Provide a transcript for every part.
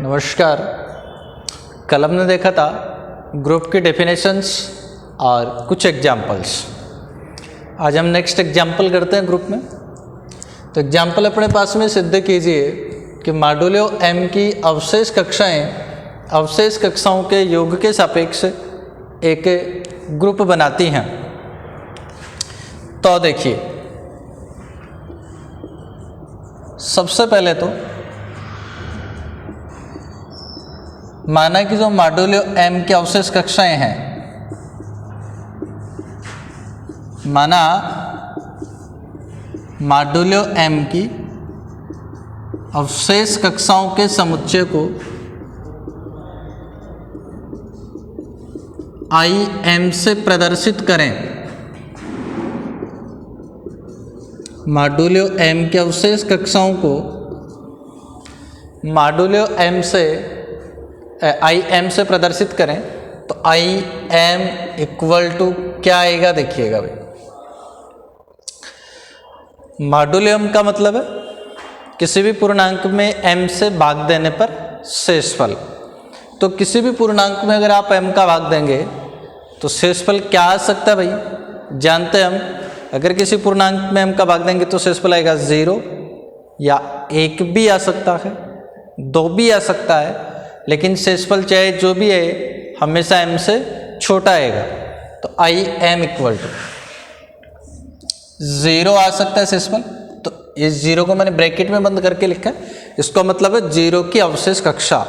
नमस्कार। कल हमने देखा था ग्रुप की डेफिनेशंस और कुछ एग्जाम्पल्स। आज हम नेक्स्ट एग्जाम्पल करते हैं ग्रुप में। तो एग्जाम्पल अपने पास में सिद्ध कीजिए कि मॉड्यूलो M की अवशेष कक्षाओं के योग के सापेक्ष एक ग्रुप बनाती हैं। तो देखिए, सबसे पहले तो माना कि जो मॉड्यूलो M की अवशेष कक्षाएं हैं, माना मॉड्यूलो M की अवशेष कक्षाओं के समुच्चय को IM से प्रदर्शित करें। मॉड्यूलो M की अवशेष कक्षाओं को मॉड्यूलो M से IM से प्रदर्शित करें तो IM इक्वल टू क्या आएगा, देखिएगा भाई। मॉड्यूलो M का मतलब है किसी भी पूर्णांक में M से भाग देने पर शेषफल। तो किसी भी पूर्णांक में अगर आप M का भाग देंगे तो शेषफल क्या आ सकता है भाई, जानते हैं हम। अगर किसी पूर्णांक में M का भाग देंगे तो शेषफल आएगा 0 या 1 भी आ सकता है, 2 भी आ सकता है, लेकिन शेषफल चाहे जो भी है हमेशा M से छोटा आएगा। तो IM इक्वल टू 0 आ सकता है शेषफल। तो इस 0 को मैंने ब्रैकेट में बंद करके लिखा है, इसका मतलब है 0 की अवशेष कक्षा।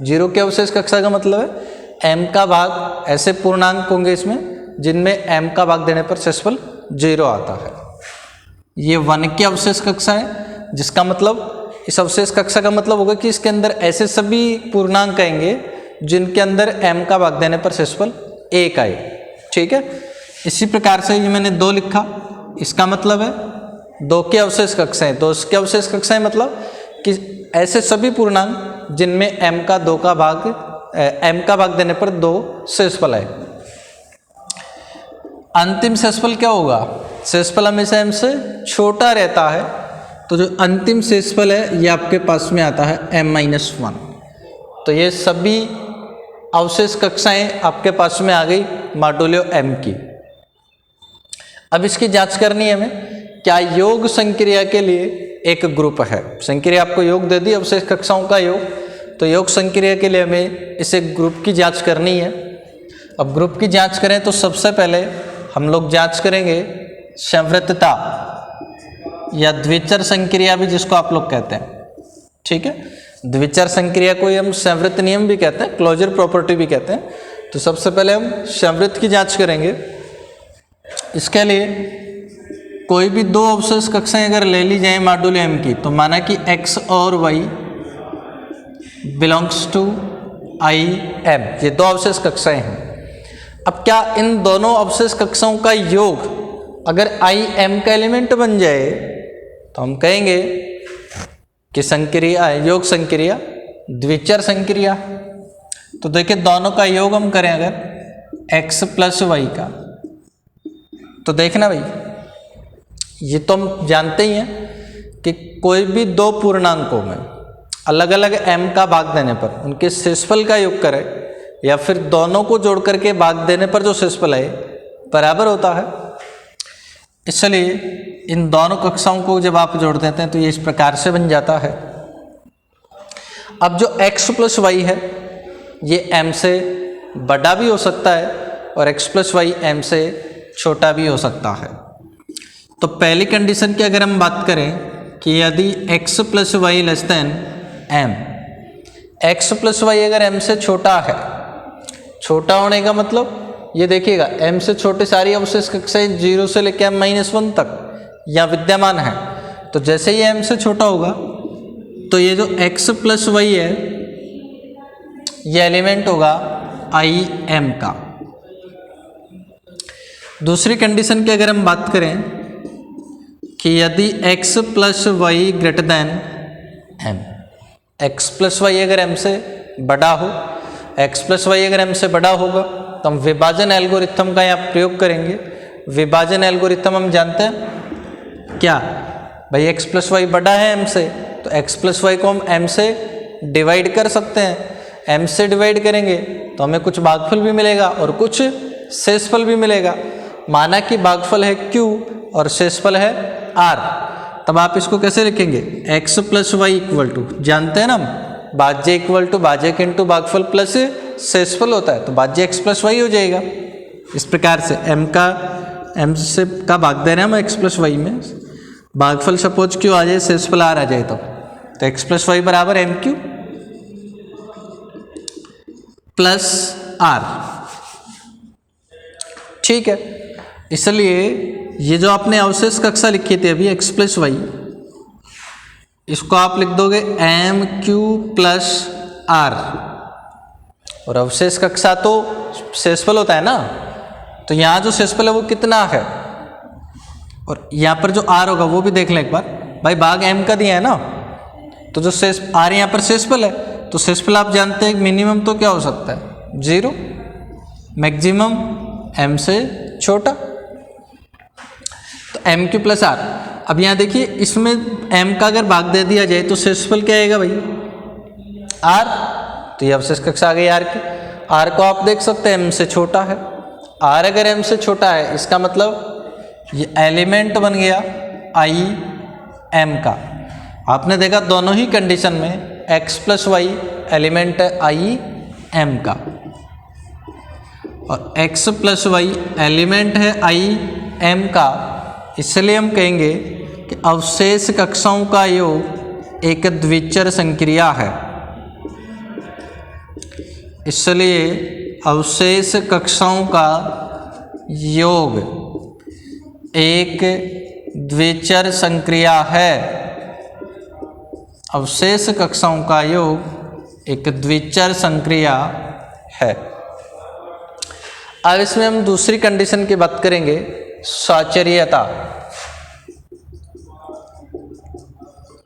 0 की अवशेष कक्षा का मतलब है M का भाग, ऐसे पूर्णांक होंगे इसमें जिनमें M का भाग देने पर शेषफल 0 आता है। ये 1 की अवशेष कक्षा है, जिसका मतलब इस अवशेष कक्षा का मतलब होगा कि इसके अंदर ऐसे सभी पूर्णांक आएंगे जिनके अंदर M का भाग देने पर शेषफल 1 आए। ठीक है, इसी प्रकार से ये मैंने 2 लिखा, इसका मतलब है 2 की अवशेष कक्षाएं। 2 की अवशेष कक्षाएं मतलब कि ऐसे सभी पूर्णांक जिनमें M का भाग देने पर 2 शेषफल आए। अंतिम शेषफल क्या होगा, शेषफल हमेशा M से छोटा रहता है, तो जो अंतिम शेषफल है ये आपके पास में आता है M-1। तो ये सभी अवशेष कक्षाएं आपके पास में आ गई मॉड्यूलो M की। अब इसकी जांच करनी है हमें, क्या योग संक्रिया के लिए एक ग्रुप है। संक्रिया आपको योग दे दी, अवशेष कक्षाओं का योग, तो योग संक्रिया के लिए हमें इस एक ग्रुप की जांच करनी है। अब ग्रुप की जांच करें तो सबसे पहले हम लोग जांच करेंगे संवृतता या द्विचर संक्रिया भी जिसको आप लोग कहते हैं। ठीक है, द्विचर संक्रिया को हम संवृत नियम भी कहते हैं, क्लोजर प्रॉपर्टी भी कहते हैं। तो सबसे पहले हम संवृत की जांच करेंगे। इसके लिए कोई भी 2 अवशेष कक्षाएं अगर ले ली जाए मॉड्यूलो M की, तो माना कि X और Y बिलोंग्स टू IM, ये 2 अवशेष कक्षाएं हैं। अब क्या इन दोनों अवशेष कक्षाओं का योग अगर IM का एलिमेंट बन जाए तो हम कहेंगे कि संक्रिया योग संक्रिया द्विचर संक्रिया। तो देखिए, दोनों का योग हम करें अगर X प्लस Y का, तो देखना भाई, ये तो हम जानते ही हैं कि कोई भी 2 पूर्णांकों में अलग अलग M का भाग देने पर उनके शेषफल का योग करें या फिर दोनों को जोड़ करके भाग देने पर जो शेषफल है बराबर होता है। इसलिए इन दोनों कक्षाओं को जब आप जोड़ देते हैं तो ये इस प्रकार से बन जाता है। अब जो X प्लस Y है ये M से बड़ा भी हो सकता है और X प्लस Y M से छोटा भी हो सकता है। तो पहली कंडीशन की अगर हम बात करें कि यदि X plus y less than M, X plus y अगर M से छोटा है, छोटा होने का मतलब ये देखिएगा M से छोटे सारी अवशेष कक्षाएं 0 से लेकर M-1 तक यहाँ विद्यमान है। तो जैसे ही M से छोटा होगा तो ये जो X प्लस वाई है ये एलिमेंट होगा IM का। दूसरी कंडीशन की अगर हम बात करें कि यदि X plus y greater than M, X plus y अगर M से बड़ा हो, X प्लस वाई अगर M से बड़ा होगा तो हम विभाजन एल्गोरिथम का यहाँ प्रयोग करेंगे। विभाजन एल्गोरिथम हम जानते हैं क्या भाई, x प्लस वाई बड़ा है m से, तो x प्लस वाई को हम m से डिवाइड कर सकते हैं। m से डिवाइड करेंगे तो हमें कुछ भागफल भी मिलेगा और कुछ शेषफल भी मिलेगा। माना कि भागफल है q और शेषफल है r, तब आप इसको कैसे लिखेंगे, x plus y equal to, जानते हैं ना हम, भाज्य इक्वल टू भाज्यक इंटू भागफल प्लस शेषफल होता है, तो भाज्य x प्लस वाई हो जाएगा। इस प्रकार से m से का भाग दे रहे हैं हम x प्लस वाई में, भागफल सपोज क्यों आ जाए, शेषफल r आ जाए तो x प्लस वाई बराबर एम क्यू प्लस r। ठीक है, इसलिए ये जो आपने अवशेष कक्षा लिखी थी अभी x प्लस वाई, इसको आप लिख दोगे एम क्यू प्लस आर, और अवशेष कक्षा तो शेषफल होता है ना, तो यहाँ जो शेषफल है वो कितना है, और यहाँ पर जो आर होगा वो भी देख लें एक बार। भाई भाग m का दिया है ना, तो जो शेष आर यहाँ पर शेषफल है, तो शेषफल आप जानते हैं मिनिमम तो क्या हो सकता है 0, मैक्सिमम m से छोटा, तो एम क्यू प्लस आर। अब यहाँ देखिए इसमें m का अगर भाग दे दिया जाए तो शेषफल क्या आएगा भाई, r, तो ये अवशेष कक्षा आ गई r की। r को आप देख सकते हैं m से छोटा है, r अगर m से छोटा है इसका मतलब ये एलिमेंट बन गया i m का। आपने देखा दोनों ही कंडीशन में x प्लस वाई एलिमेंट है i m का, और x प्लस वाई एलिमेंट है i m का, इसलिए हम कहेंगे कि अवशेष कक्षाओं का योग एक द्विचर संक्रिया है। इसलिए अवशेष कक्षाओं का योग एक द्विचर संक्रिया है। अवशेष कक्षाओं का योग एक द्विचर संक्रिया है। अब इसमें हम दूसरी कंडीशन की बात करेंगे, साचर्यता।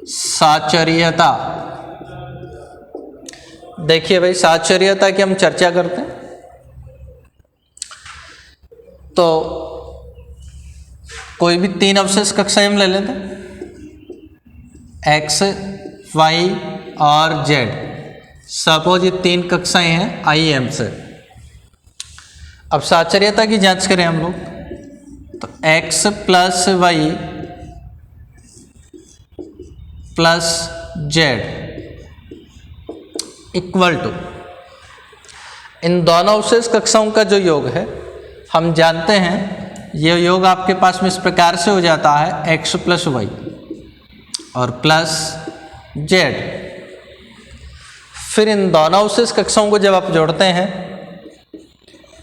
साचर्यता, देखिए भाई साचर्यता की हम चर्चा करते हैं, तो कोई भी तीन अवशेष कक्षाएं हम ले लेते हैं, x, y और z। सपोज ये तीन कक्षाएं हैं i m से। अब साचर्यता की जांच करें हम लोग, तो x plus y plus z equal to, इन दोनों अवशेष कक्षाओं का जो योग है हम जानते हैं, ये योग आपके पास में इस प्रकार से हो जाता है x प्लस वाई और प्लस जेड। फिर इन दोनों अवशेष कक्षाओं को जब आप जोड़ते हैं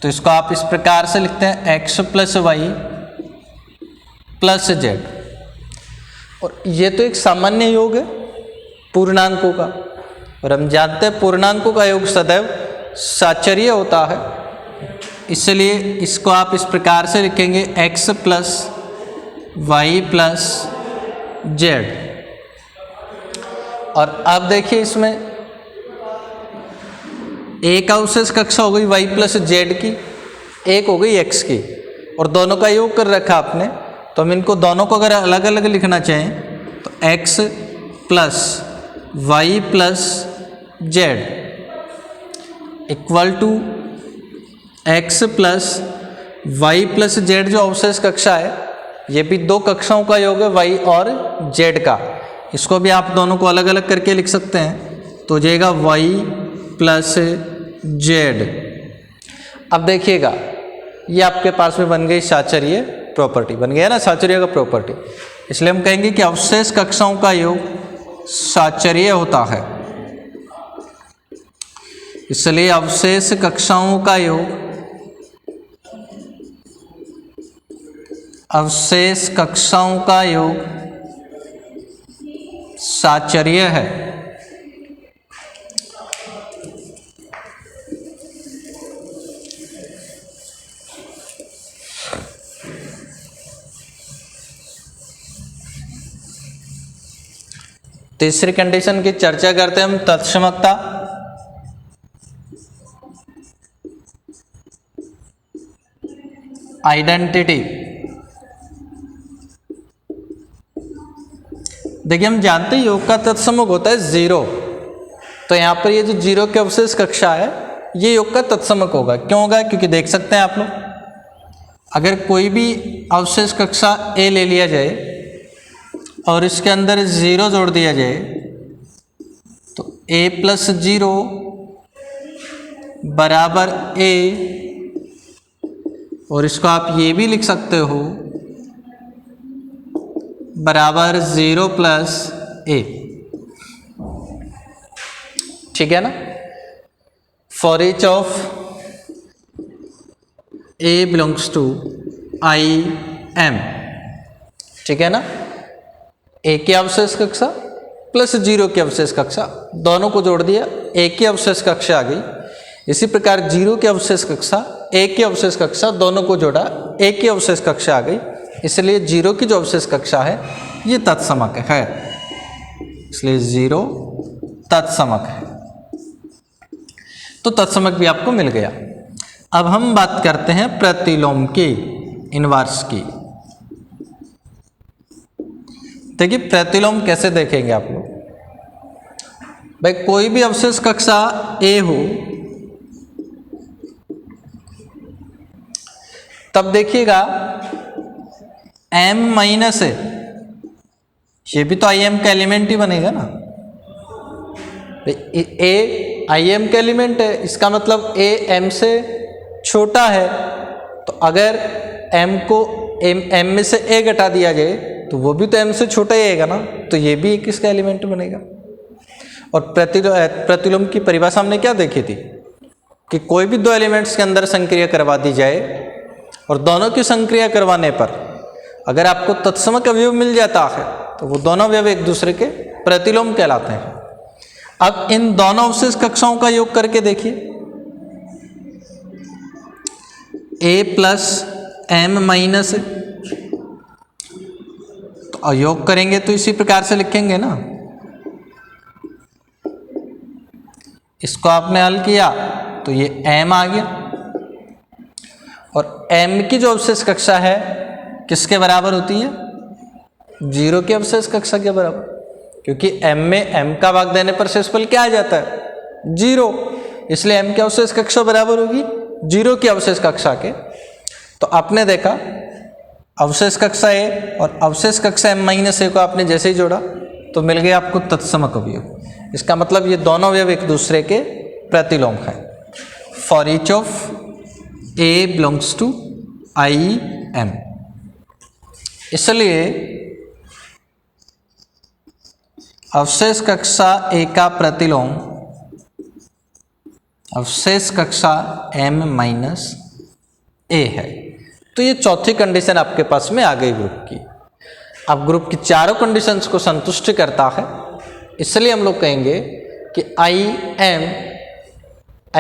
तो इसको आप इस प्रकार से लिखते हैं x plus y plus z, और ये तो एक सामान्य योग है पूर्णांकों का, और हम जानते हैं पूर्णांकों का योग सदैव साचर्य होता है, इसलिए इसको आप इस प्रकार से लिखेंगे x plus y plus z. और अब देखिए इसमें एक अवशेष कक्षा हो गई y प्लस जेड की, एक हो गई x की, और दोनों का योग कर रखा आपने, तो हम इनको दोनों को अगर अलग अलग लिखना चाहें तो x plus y plus z equal to x plus y plus z. जो अवशेष कक्षा है ये भी दो कक्षाओं का योग है y और z का, इसको भी आप दोनों को अलग अलग करके लिख सकते हैं, तो जाएगा y प्लस जेड। अब देखिएगा ये आपके पास में बन गई साचर्य प्रॉपर्टी, बन गया ना साचर्य का प्रॉपर्टी, इसलिए हम कहेंगे कि अवशेष कक्षाओं का योग साचर्य होता है। इसलिए अवशेष कक्षाओं का योग, अवशेष कक्षाओं का योग साचर्य है। तीसरी कंडीशन की चर्चा करते हैं हम, तत्समकता। आइडेंटिटी। देखिए हम जानते हैं योग का तत्समक होता है 0, तो यहाँ पर ये जो जीरो के अवशेष कक्षा है ये योग का तत्समक होगा। क्यों होगा? क्योंकि देख सकते हैं आप लोग, अगर कोई भी अवशेष कक्षा ए ले लिया जाए और इसके अंदर जीरो जोड़ दिया जाए तो a प्लस जीरो बराबर a, और इसको आप ये भी लिख सकते हो बराबर 0 प्लस a। ठीक है ना? For each of a belongs to I M, ठीक है ना? a की अवशेष कक्षा प्लस 0 की अवशेष कक्षा, दोनों को जोड़ दिया, a की अवशेष कक्षा आ गई। इसी प्रकार 0 की अवशेष कक्षा, a की अवशेष कक्षा, दोनों को जोड़ा, a की अवशेष कक्षा आ गई। इसलिए 0 की जो अवशेष कक्षा है ये तत्समक है, इसलिए 0 तत्समक है। तो तत्समक भी आपको मिल गया। अब हम बात करते हैं प्रतिलोम की, इनवर्स की। देखिए प्रतिलोम कैसे देखेंगे आप लोग। भाई कोई भी अवशेष कक्षा A हो तब देखिएगा M माइनस है, ये भी तो IM का एलिमेंट ही बनेगा ना। A IM का एलिमेंट है, इसका मतलब A M से छोटा है। तो अगर M को M में से A घटा दिया जाए तो वो भी तो M से छोटा ही आएगा ना, तो ये भी एक इसका एलिमेंट बनेगा। और प्रतिलोम की परिभाषा हमने क्या देखी थी कि कोई भी दो एलिमेंट्स के अंदर संक्रिया करवा दी जाए और दोनों की संक्रिया करवाने पर अगर आपको तत्समक अवयव मिल जाता है तो वो दोनों अवयव एक दूसरे के प्रतिलोम कहलाते हैं। अब इन दोनों अवशेष कक्षाओं का योग करके देखिए, A प्लस M माइनस, तो योग करेंगे तो इसी प्रकार से लिखेंगे ना। इसको आपने हल किया तो ये M आ गया, और M की जो अवशेष कक्षा है किसके बराबर होती है? 0 की अवशेष कक्षा के बराबर, क्योंकि M में M का भाग देने पर शेषफल क्या आ जाता है? 0। इसलिए M की अवशेष कक्षा बराबर होगी 0 की अवशेष कक्षा के। तो आपने देखा अवशेष कक्षा A और अवशेष कक्षा M माइनस A को आपने जैसे ही जोड़ा तो मिल गया आपको तत्समक अवयव। इसका मतलब ये दोनों अवयव एक दूसरे के प्रतिलोम हैं। For each of A belongs to I M, इसलिए अवशेष कक्षा A का प्रतिलोम अवशेष कक्षा M माइनस A है। तो ये चौथी कंडीशन आपके पास में आ गई ग्रुप की। अब ग्रुप की चारों कंडीशंस को संतुष्ट करता है, इसलिए हम लोग कहेंगे कि I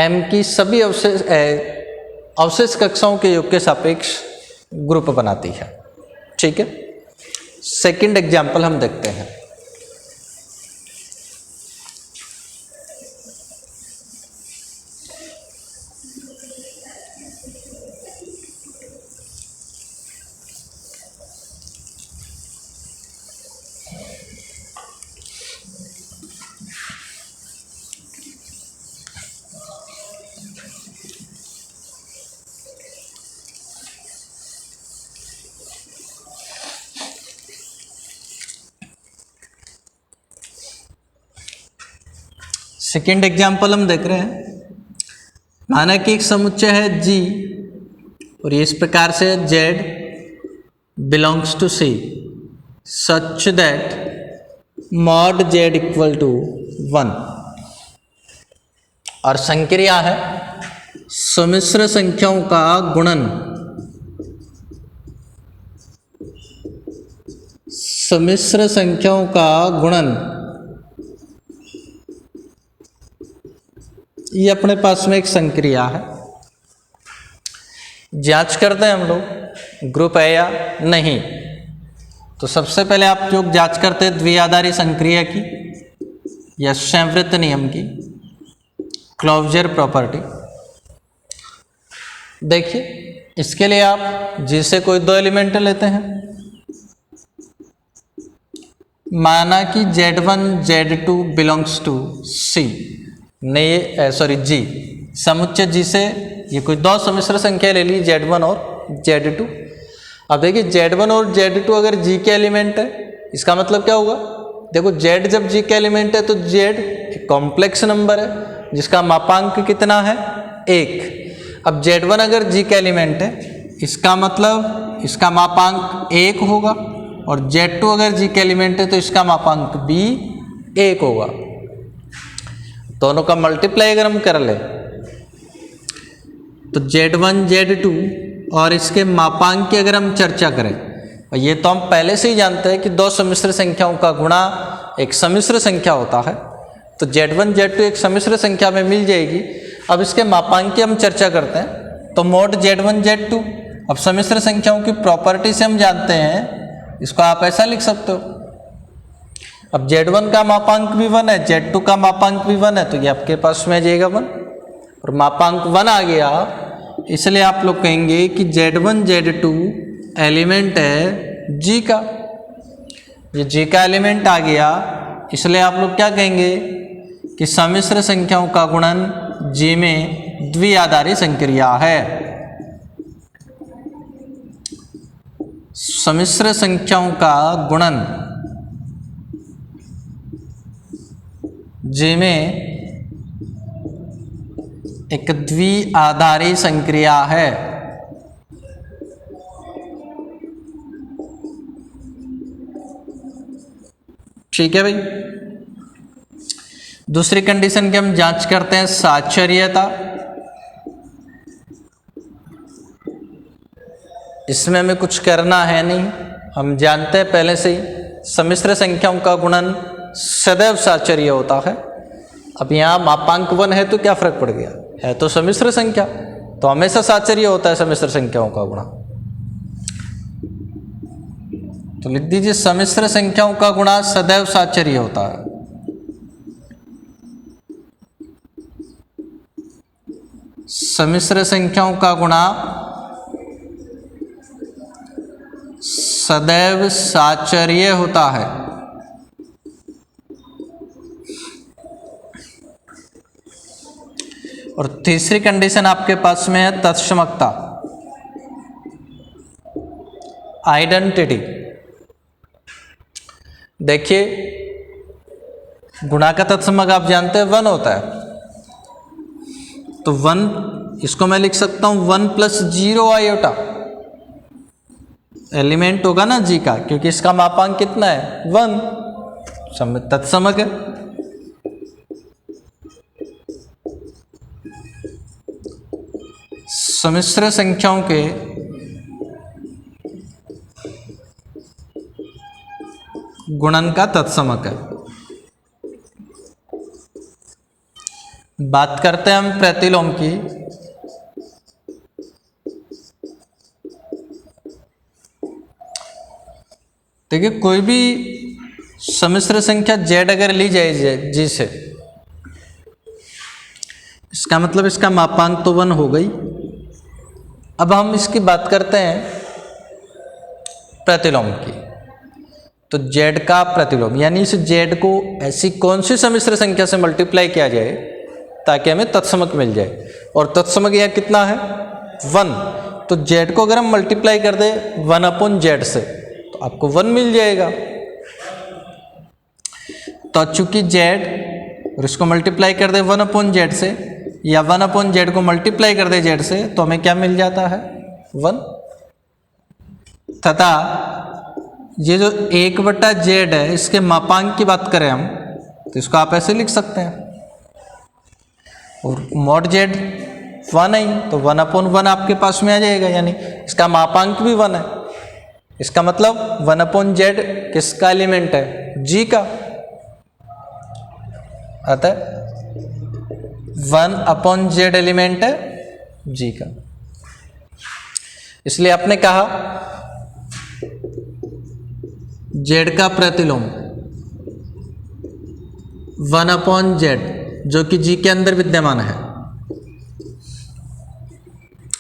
M की सभी अवशेष कक्षाओं के योग के सापेक्ष ग्रुप बनाती है। ठीक है, सेकंड एग्जाम्पल हम देखते हैं। सेकेंड एग्जाम्पल हम देख रहे हैं। माना कि एक समुच्चय है G और ये इस प्रकार से Z belongs to C such that mod Z equal to 1, और संक्रिया है सम्मिश्र संख्याओं का गुणन, सम्मिश्र संख्याओं का गुणन। ये अपने पास में एक संक्रिया है। जांच करते हैं हम लोग ग्रुप है या नहीं। तो सबसे पहले आप जो जांच करते हैं द्विआधारी संक्रिया की या संवृत्त नियम की, क्लोजर प्रॉपर्टी। देखिए इसके लिए आप G से कोई दो एलिमेंट लेते हैं। माना कि Z1 Z2 belongs to C, नहीं सॉरी G, समुच्चय G से ये कोई दो सम्मिश्र संख्या ले ली Z1 और Z2। अब देखिए Z1 और Z2 अगर G के एलिमेंट है, इसका मतलब क्या होगा, देखो Z जब G के एलिमेंट है तो Z एक कॉम्प्लेक्स नंबर है जिसका मापांक कितना है 1। अब Z1 अगर G का एलिमेंट है, इसका मतलब इसका मापांक 1 होगा, और Z2 अगर G का एलिमेंट है तो इसका मापांक भी 1 होगा। दोनों का मल्टीप्लाई अगर हम कर ले तो Z1 Z2 और इसके मापांक की अगर हम चर्चा करें, और ये तो हम पहले से ही जानते हैं कि दो सम्मिश्र संख्याओं का गुणा एक सम्मिश्र संख्या होता है, तो Z1 Z2 एक सम्मिश्र संख्या में मिल जाएगी। अब इसके मापांक की हम चर्चा करते हैं, तो मोड Z1 Z2, अब सम्मिश्र संख्याओं की प्रॉपर्टी से हम जानते हैं, इसको आप ऐसा लिख सकते हो। अब Z1 का मापांक भी 1 है, Z2 का मापांक भी 1 है, तो ये आपके पास में आ जाएगा 1, और मापांक 1 आ गया, इसलिए आप लोग कहेंगे कि Z1 Z2 एलिमेंट है G का। ये G का एलिमेंट आ गया, इसलिए आप लोग क्या कहेंगे कि सम्मिश्र संख्याओं का गुणन G में द्विआधारी संक्रिया है। सम्मिश्र संख्याओं का गुणन G में एक द्विआधारी संक्रिया है। ठीक है भाई। दूसरी कंडीशन की हम जांच करते हैं, साचर्यता। इसमें हमें कुछ करना है नहीं, हम जानते हैं पहले से ही सम्मिश्र संख्याओं का गुणन सदैव साचर्य होता है। अब यहाँ मापांक 1 है तो क्या फर्क पड़ गया, है तो सम्मिश्र संख्या, तो हमेशा साचर्य होता है सम्मिश्र संख्याओं का गुणा। तो लिख दीजिए सम्मिश्र संख्याओं का गुणा सदैव साचर्य होता है। सम्मिश्र संख्याओं का गुणा सदैव साचर्य होता है। और तीसरी कंडीशन आपके पास में है तत्समकता, आइडेंटिटी। देखिए गुणा का तत्समक आप जानते हैं 1 होता है, तो 1 इसको मैं लिख सकता हूं 1 + 0 आयोटा एलिमेंट होगा ना G का, क्योंकि इसका मापांक कितना है 1, तत्समक है। सम्मिश्र संख्याओं के गुणन का तत्समक है। बात करते हैं हम प्रतिलोम की। देखिए कोई भी सम्मिश्र संख्या Z अगर ली जाए G से, इसका मतलब इसका मापांक तो 1 हो गई। अब हम इसकी बात करते हैं प्रतिलोम की, तो Z का प्रतिलोम यानी इस Z को ऐसी कौन सी सम्मिश्र संख्या से मल्टीप्लाई किया जाए ताकि हमें तत्समक मिल जाए, और तत्समक यहाँ कितना है 1, तो Z को अगर हम मल्टीप्लाई कर दे 1/Z से तो आपको 1 मिल जाएगा। तो चूंकि Z और इसको मल्टीप्लाई कर दे 1/Z से, या 1/Z को मल्टीप्लाई कर दे Z से, तो हमें क्या मिल जाता है 1। तथा ये जो 1/Z है, इसके मापांक की बात करें हम तो इसको आप ऐसे लिख सकते हैं, और mod Z 1 है तो 1/1 आपके पास में आ जाएगा, यानी इसका मापांक भी 1 है। इसका मतलब 1/Z किसका एलिमेंट है G का, अतः 1/Z एलिमेंट है G का। इसलिए आपने कहा Z का प्रतिलोम 1/Z जो कि G के अंदर विद्यमान है,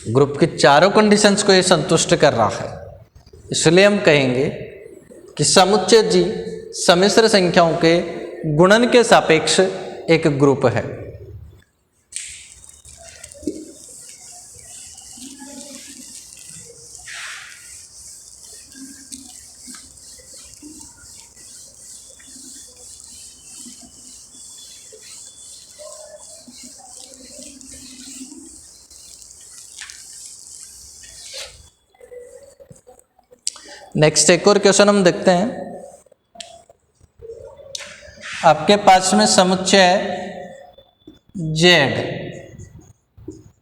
ग्रुप की चारों कंडीशंस को ये संतुष्ट कर रहा है। इसलिए हम कहेंगे कि समुच्चय G सम्मिश्र संख्याओं के गुणन के सापेक्ष एक ग्रुप है। नेक्स्ट एक और क्वेश्चन हम देखते हैं। आपके पास में समुच्चय है Z,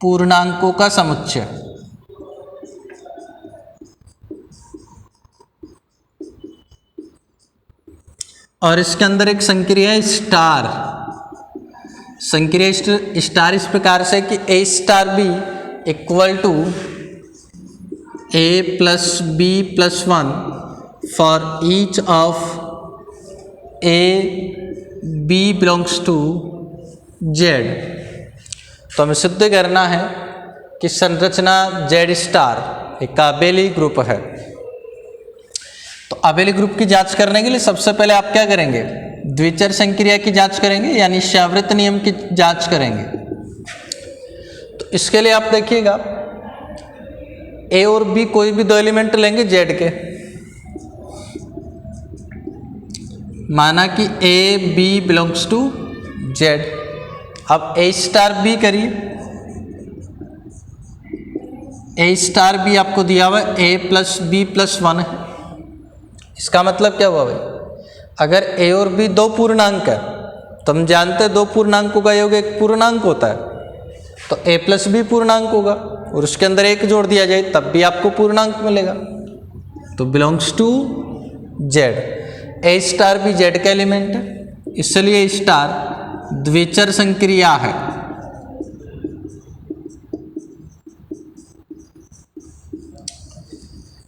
पूर्णांकों का समुच्चय, और इसके अंदर एक संक्रिया है स्टार। संक्रिया स्टार इस प्रकार से कि A star B equal to A plus B plus 1 for each of A B belongs to Z। तो हमें सिद्ध करना है कि संरचना Z स्टार एक आबेली ग्रुप है। तो आबेली ग्रुप की जांच करने के लिए सबसे पहले आप क्या करेंगे, द्विचर संक्रिया की जांच करेंगे, यानी श्यावृत्त नियम की जांच करेंगे। तो इसके लिए आप देखिएगा A और B कोई भी दो एलिमेंट लेंगे Z के, माना कि A B belongs to Z। अब A स्टार B करिए, A स्टार B आपको दिया हुआ है A प्लस B प्लस 1 है। इसका मतलब क्या हुआ भाई, अगर A और B दो पूर्णांक है तो हम जानते हैं दो पूर्णांकों का योग एक पूर्णांक होता है, तो A प्लस B पूर्णांक होगा और उसके अंदर एक जोड़ दिया जाए तब भी आपको पूर्णांक मिलेगा। तो belongs to Z। A star भी Z का एलिमेंट है, इसलिए स्टार द्विचर संक्रिया है।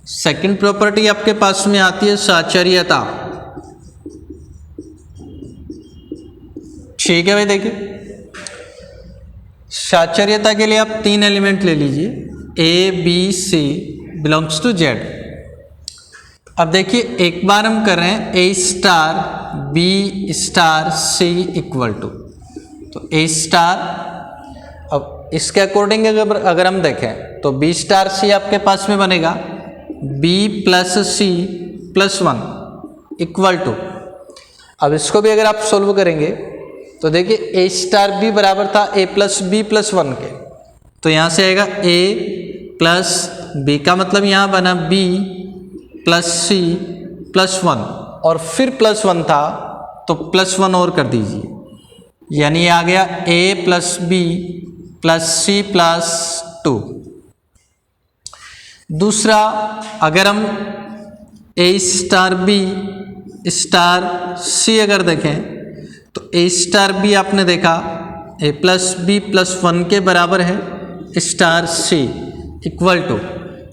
सेकंड प्रॉपर्टी आपके पास में आती है साचर्यता। ठीक है भाई, देखिए साचर्यता के लिए आप तीन एलिमेंट ले लीजिए, A B C belongs to Z। अब देखिए एक बार हम कर रहे हैं A star B star C equal to, तो A स्टार, अब इसके अकॉर्डिंग अगर हम देखें तो B स्टार C आपके पास में बनेगा B plus C plus 1 equal to. अब इसको भी अगर आप सोल्व करेंगे तो देखिए A स्टार B बराबर था A प्लस B प्लस 1 के, तो यहाँ से आएगा A प्लस B का मतलब यहाँ बना B प्लस C प्लस 1 और फिर प्लस 1 था तो प्लस 1 और कर दीजिए, यानी आ गया A plus B plus C plus 2। दूसरा, अगर हम A star B star C अगर देखें तो A स्टार B आपने देखा A प्लस B प्लस 1 के बराबर है स्टार C इक्वल टू।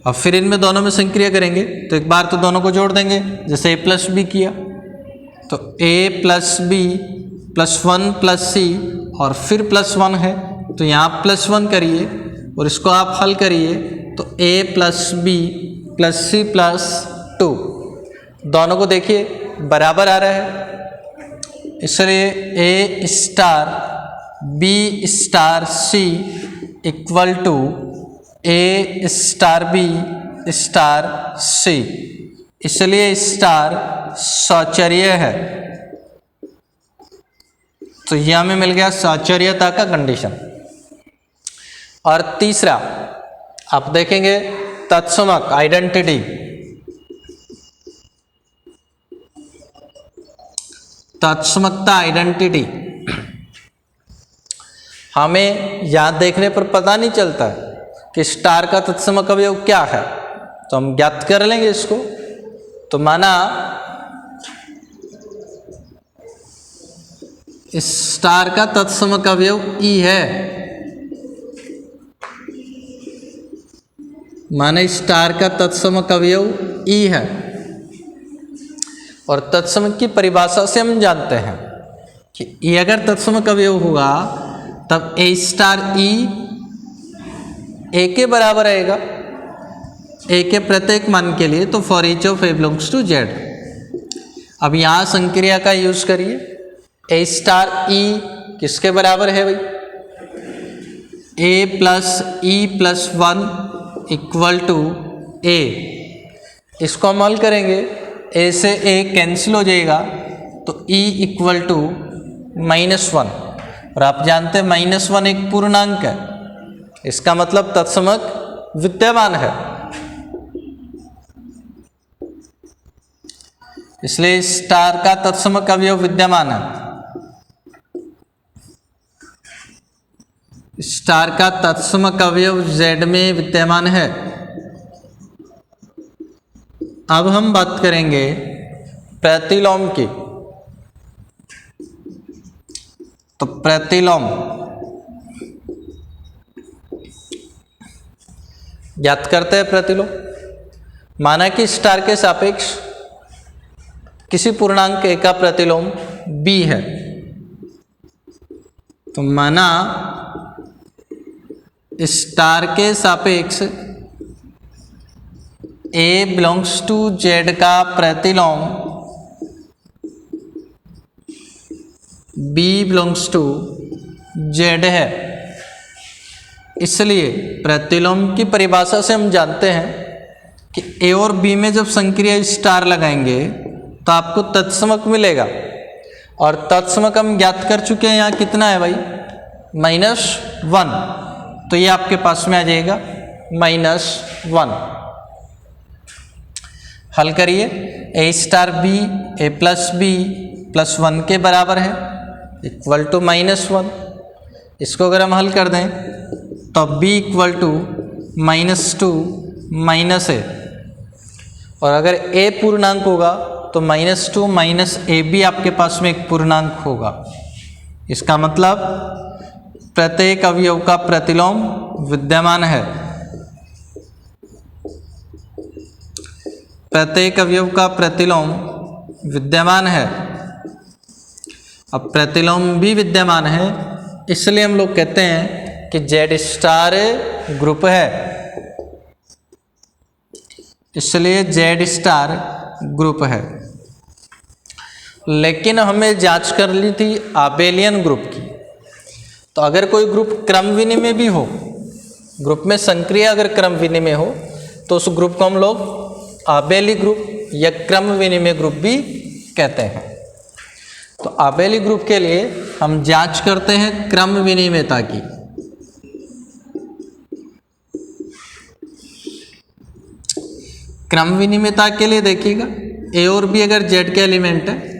अब फिर इनमें दोनों में संक्रिया करेंगे तो एक बार तो दोनों को जोड़ देंगे, जैसे A प्लस B किया तो A plus B plus 1 plus C और फिर प्लस 1 है तो यहाँ प्लस 1 करिए और इसको आप हल करिए तो A plus B plus C plus 2, दोनों को देखिए बराबर आ रहा है, इसलिए A star B star C equal to A star B star C, इसलिए स्टार साचर्य है। तो यह हमें मिल गया साचर्यता का कंडीशन। और तीसरा आप देखेंगे तत्समक आइडेंटिटी। तत्समकता आइडेंटिटी हमें याद देखने पर पता नहीं चलता है कि स्टार का तत्समक अवयव क्या है, तो हम ज्ञात कर लेंगे इसको। तो माना इस स्टार का तत्समक अवयव E है, माना स्टार का तत्समक अवयव E है, और तत्समक की परिभाषा से हम जानते हैं कि E अगर तत्समक अवयव होगा तब A स्टार E A के बराबर आएगा, A के प्रत्येक मान के लिए, तो for each of A belongs to Z। अब यहाँ संक्रिया का यूज करिए। ए स्टार ई किसके बराबर है भाई? A plus e plus 1 equal to a. इसको हम हल करेंगे, ए से ए कैंसिल हो जाएगा तो ई इक्वल टू -1, और आप जानते हैं -1 एक पूर्णांक है, इसका मतलब तत्समक विद्यमान है, इसलिए स्टार का तत्समक अवयव विद्यमान है। स्टार का तत्समक अवयव Z में विद्यमान है। अब हम बात करेंगे प्रतिलोम की। तो प्रतिलोम ज्ञात करते हैं। प्रतिलोम माना कि स्टार के सापेक्ष किसी पूर्णांक A का प्रतिलोम B है, तो माना स्टार के सापेक्ष A बिलोंग्स टू Z का प्रतिलोम B बिलोंग्स टू Z है। इसलिए प्रतिलोम की परिभाषा से हम जानते हैं कि A और B में जब संक्रिया स्टार लगाएंगे तो आपको तत्समक मिलेगा, और तत्समक हम ज्ञात कर चुके हैं। यहाँ कितना है भाई? -1, तो ये आपके पास में आ जाएगा -1। हल करिए। A star B A plus B plus 1 के बराबर है इक्वल टू -1। इसको अगर हम हल कर दें तो B इक्वल टू -2 -A, और अगर A पूर्णांक होगा तो -2 - A भी आपके पास में एक पूर्णांक होगा। इसका मतलब प्रत्येक अवयव का प्रतिलोम विद्यमान है। प्रत्येक अवयव का प्रतिलोम विद्यमान है। अब प्रतिलोम भी विद्यमान है, इसलिए हम लोग कहते हैं कि Z स्टार ग्रुप है। इसलिए Z स्टार ग्रुप है। लेकिन हमें जांच कर ली थी आबेलियन ग्रुप की। तो अगर कोई ग्रुप क्रम विनिमय भी हो, ग्रुप में संक्रिया अगर क्रम विनिमय हो, तो उस ग्रुप को हम लोग आबेली ग्रुप या क्रम विनिमय ग्रुप भी कहते हैं। तो आबेली ग्रुप के लिए हम जांच करते हैं क्रम विनिमयता की। क्रम विनिमयता के लिए देखिएगा, A और B अगर Z के एलिमेंट है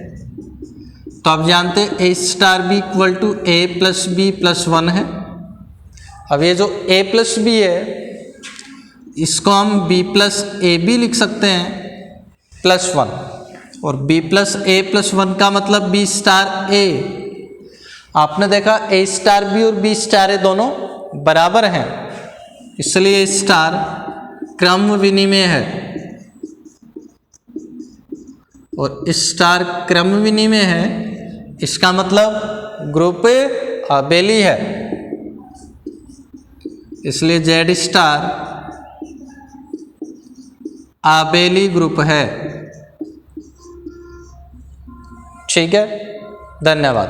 तो आप जानते हैं A star B equal to A plus B plus 1 है। अब ये जो A प्लस B है, इसको हम B प्लस A भी लिख सकते हैं प्लस 1, और B प्लस A प्लस 1 का मतलब B स्टार A। आपने देखा A स्टार B और B स्टार A दोनों बराबर हैं, इसलिए स्टार क्रम विनिमय है, और स्टार क्रम विनिमय है, इसका मतलब ग्रुप आबेली है, इसलिए Z स्टार आबेली ग्रुप है। ठीक है, धन्यवाद।